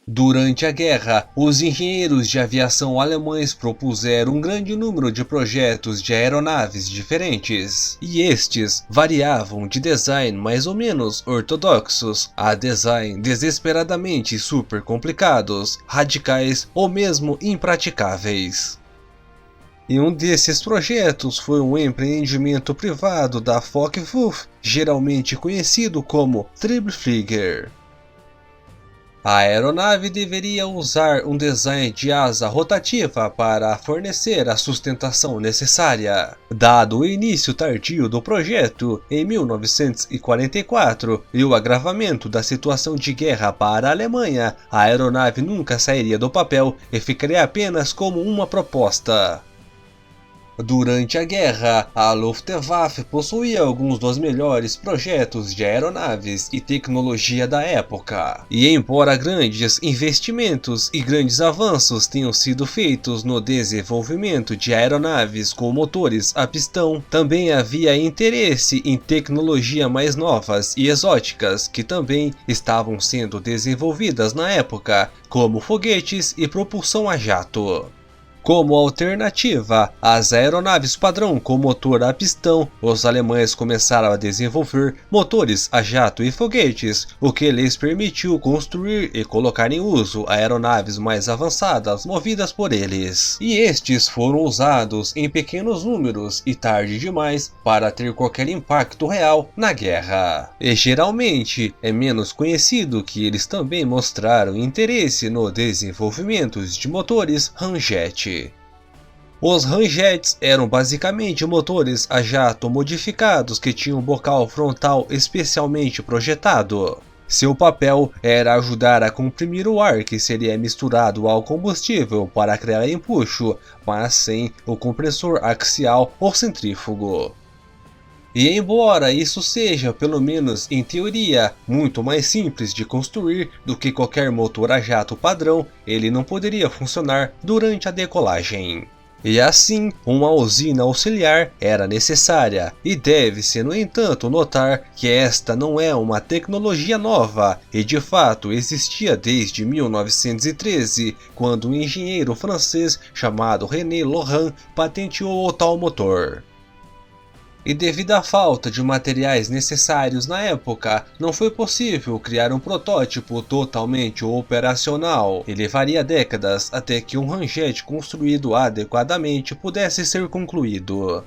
Durante a guerra, os engenheiros de aviação alemães propuseram um grande número de projetos de aeronaves diferentes, e estes variavam de design mais ou menos ortodoxos a design desesperadamente super complicados, radicais ou mesmo impraticáveis. E um desses projetos foi um empreendimento privado da Focke-Wulf, geralmente conhecido como Triebflieger. A aeronave deveria usar um design de asa rotativa para fornecer a sustentação necessária. Dado o início tardio do projeto, em 1944, e o agravamento da situação de guerra para a Alemanha, a aeronave nunca sairia do papel e ficaria apenas como uma proposta. Durante a guerra, a Luftwaffe possuía alguns dos melhores projetos de aeronaves e tecnologia da época. E embora grandes investimentos e grandes avanços tenham sido feitos no desenvolvimento de aeronaves com motores a pistão, também havia interesse em tecnologia mais novas e exóticas que também estavam sendo desenvolvidas na época, como foguetes e propulsão a jato. Como alternativa às aeronaves padrão com motor a pistão, os alemães começaram a desenvolver motores a jato e foguetes, o que lhes permitiu construir e colocar em uso aeronaves mais avançadas movidas por eles. E estes foram usados em pequenos números e tarde demais para ter qualquer impacto real na guerra. E geralmente é menos conhecido que eles também mostraram interesse no desenvolvimento de motores ramjet. Os ramjets eram basicamente motores a jato modificados que tinham bocal frontal especialmente projetado. Seu papel era ajudar a comprimir o ar que seria misturado ao combustível para criar empuxo, mas sem o compressor axial ou centrífugo. E embora isso seja, pelo menos em teoria, muito mais simples de construir do que qualquer motor a jato padrão, ele não poderia funcionar durante a decolagem. E assim, uma usina auxiliar era necessária, e deve-se, no entanto, notar que esta não é uma tecnologia nova, e de fato existia desde 1913, quando um engenheiro francês chamado René Lorin patenteou o tal motor. E devido à falta de materiais necessários na época, não foi possível criar um protótipo totalmente operacional e levaria décadas até que um ramjet construído adequadamente pudesse ser concluído.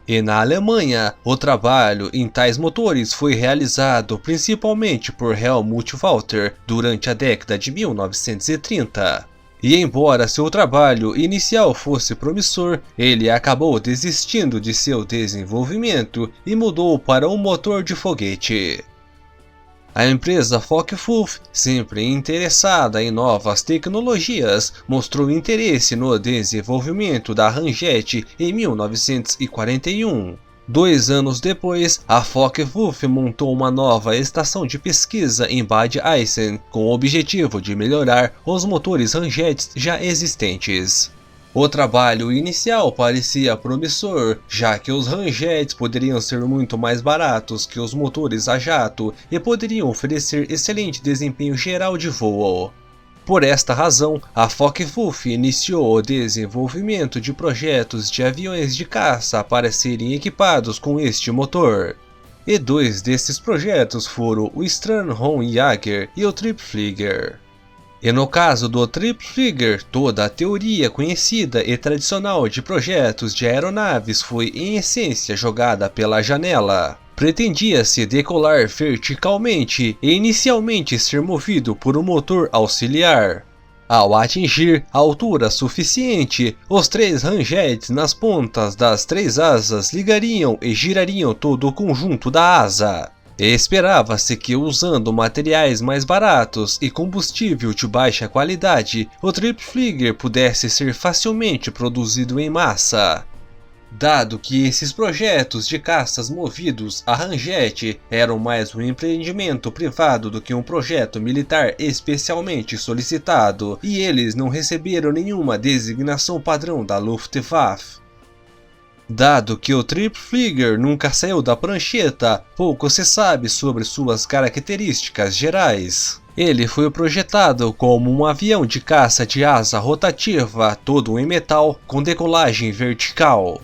E na Alemanha, o trabalho em tais motores foi realizado principalmente por Helmut Walter durante a década de 1930. E embora seu trabalho inicial fosse promissor, ele acabou desistindo de seu desenvolvimento e mudou para um motor de foguete. A empresa Focke-Wulf, sempre interessada em novas tecnologias, mostrou interesse no desenvolvimento da ramjet em 1941. 2 anos depois, a Focke-Wulf montou uma nova estação de pesquisa em Bad Eisen, com o objetivo de melhorar os motores ramjets já existentes. O trabalho inicial parecia promissor, já que os ramjets poderiam ser muito mais baratos que os motores a jato e poderiam oferecer excelente desempenho geral de voo. Por esta razão, a Focke-Wulf iniciou o desenvolvimento de projetos de aviões de caça para serem equipados com este motor. E 2 desses projetos foram o Strandhorn-Jager e o Triebflieger. E no caso do Triebflieger, toda a teoria conhecida e tradicional de projetos de aeronaves foi em essência jogada pela janela. Pretendia-se decolar verticalmente e inicialmente ser movido por um motor auxiliar. Ao atingir a altura suficiente, os 3 ramjets nas pontas das 3 asas ligariam e girariam todo o conjunto da asa. E esperava-se que, usando materiais mais baratos e combustível de baixa qualidade, o Triebflieger pudesse ser facilmente produzido em massa. Dado que esses projetos de caças movidos a ramjet eram mais um empreendimento privado do que um projeto militar especialmente solicitado, e eles não receberam nenhuma designação padrão da Luftwaffe. Dado que o Triebflieger nunca saiu da prancheta, pouco se sabe sobre suas características gerais. Ele foi projetado como um avião de caça de asa rotativa, todo em metal, com decolagem vertical.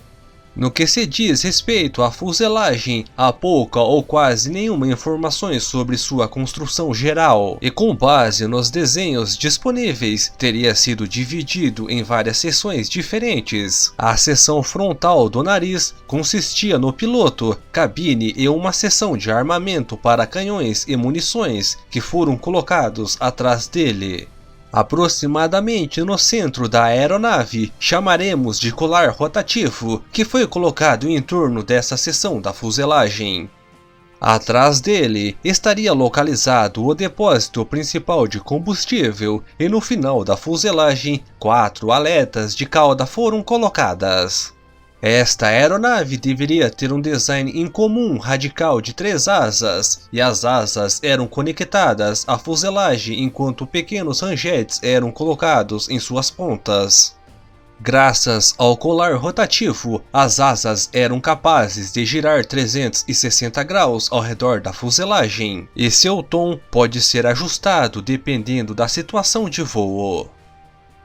No que se diz respeito à fuselagem, há pouca ou quase nenhuma informações sobre sua construção geral, e com base nos desenhos disponíveis, teria sido dividido em várias seções diferentes. A seção frontal do nariz consistia no piloto, cabine e uma seção de armamento para canhões e munições que foram colocados atrás dele. Aproximadamente no centro da aeronave, chamaremos de colar rotativo, que foi colocado em torno dessa seção da fuselagem. Atrás dele estaria localizado o depósito principal de combustível e no final da fuselagem, 4 aletas de cauda foram colocadas. Esta aeronave deveria ter um design incomum radical de 3 asas, e as asas eram conectadas à fuselagem enquanto pequenos rangetes eram colocados em suas pontas. Graças ao colar rotativo, as asas eram capazes de girar 360 graus ao redor da fuselagem, e seu tom pode ser ajustado dependendo da situação de voo.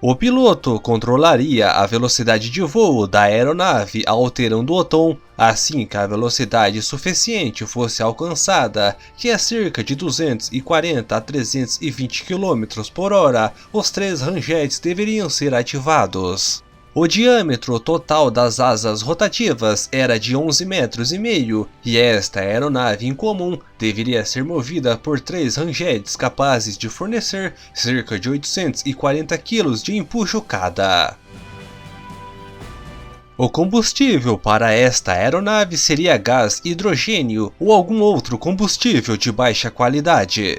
O piloto controlaria a velocidade de voo da aeronave alterando o tom assim que a velocidade suficiente fosse alcançada, que é cerca de 240 a 320 km por hora, os 3 rangetes deveriam ser ativados. O diâmetro total das asas rotativas era de 11,5 metros e esta aeronave incomum deveria ser movida por 3 rangetes capazes de fornecer cerca de 840 kg de empuxo cada. O combustível para esta aeronave seria gás hidrogênio ou algum outro combustível de baixa qualidade.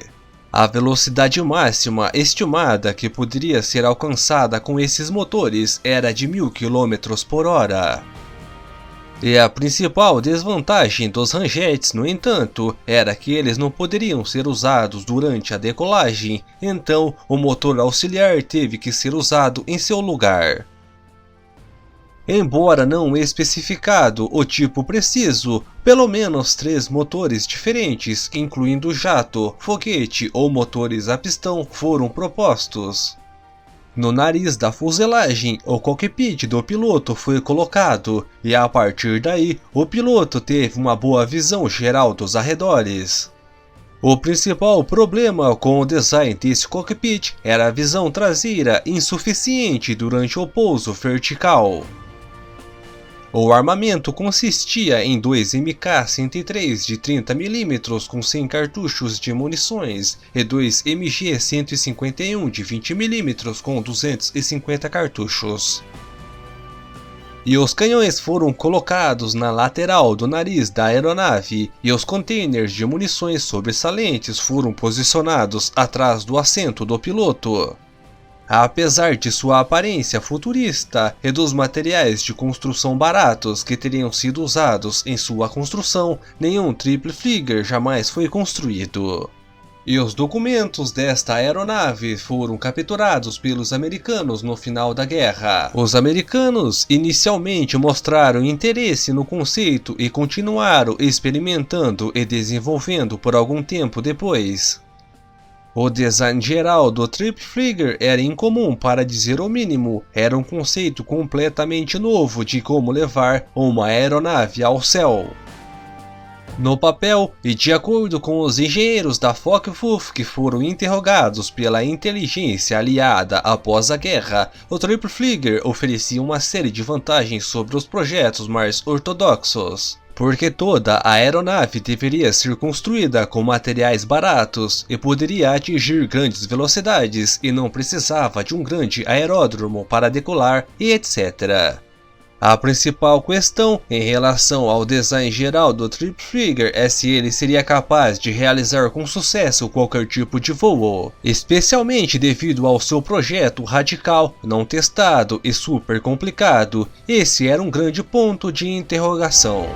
A velocidade máxima estimada que poderia ser alcançada com esses motores era de 1000 km por hora. E a principal desvantagem dos rangetes, no entanto, era que eles não poderiam ser usados durante a decolagem, então o motor auxiliar teve que ser usado em seu lugar. Embora não especificado o tipo preciso, pelo menos 3 motores diferentes, incluindo jato, foguete ou motores a pistão, foram propostos. No nariz da fuselagem, o cockpit do piloto foi colocado, e a partir daí, o piloto teve uma boa visão geral dos arredores. O principal problema com o design desse cockpit era a visão traseira insuficiente durante o pouso vertical. O armamento consistia em 2 MK-103 de 30mm com 100 cartuchos de munições e 2 MG-151 de 20mm com 250 cartuchos. E os canhões foram colocados na lateral do nariz da aeronave, e os containers de munições sobressalentes foram posicionados atrás do assento do piloto. Apesar de sua aparência futurista e dos materiais de construção baratos que teriam sido usados em sua construção, nenhum Triple Flieger jamais foi construído. E os documentos desta aeronave foram capturados pelos americanos no final da guerra. Os americanos inicialmente mostraram interesse no conceito e continuaram experimentando e desenvolvendo por algum tempo depois. O design geral do Triple Flieger era incomum para dizer o mínimo, era um conceito completamente novo de como levar uma aeronave ao céu. No papel, e de acordo com os engenheiros da Focke-Wulf que foram interrogados pela inteligência aliada após a guerra, o Triple Flieger oferecia uma série de vantagens sobre os projetos mais ortodoxos. Porque toda a aeronave deveria ser construída com materiais baratos e poderia atingir grandes velocidades e não precisava de um grande aeródromo para decolar e etc. A principal questão em relação ao design geral do Triple Flieger é se ele seria capaz de realizar com sucesso qualquer tipo de voo, especialmente devido ao seu projeto radical, não testado e super complicado. Esse era um grande ponto de interrogação.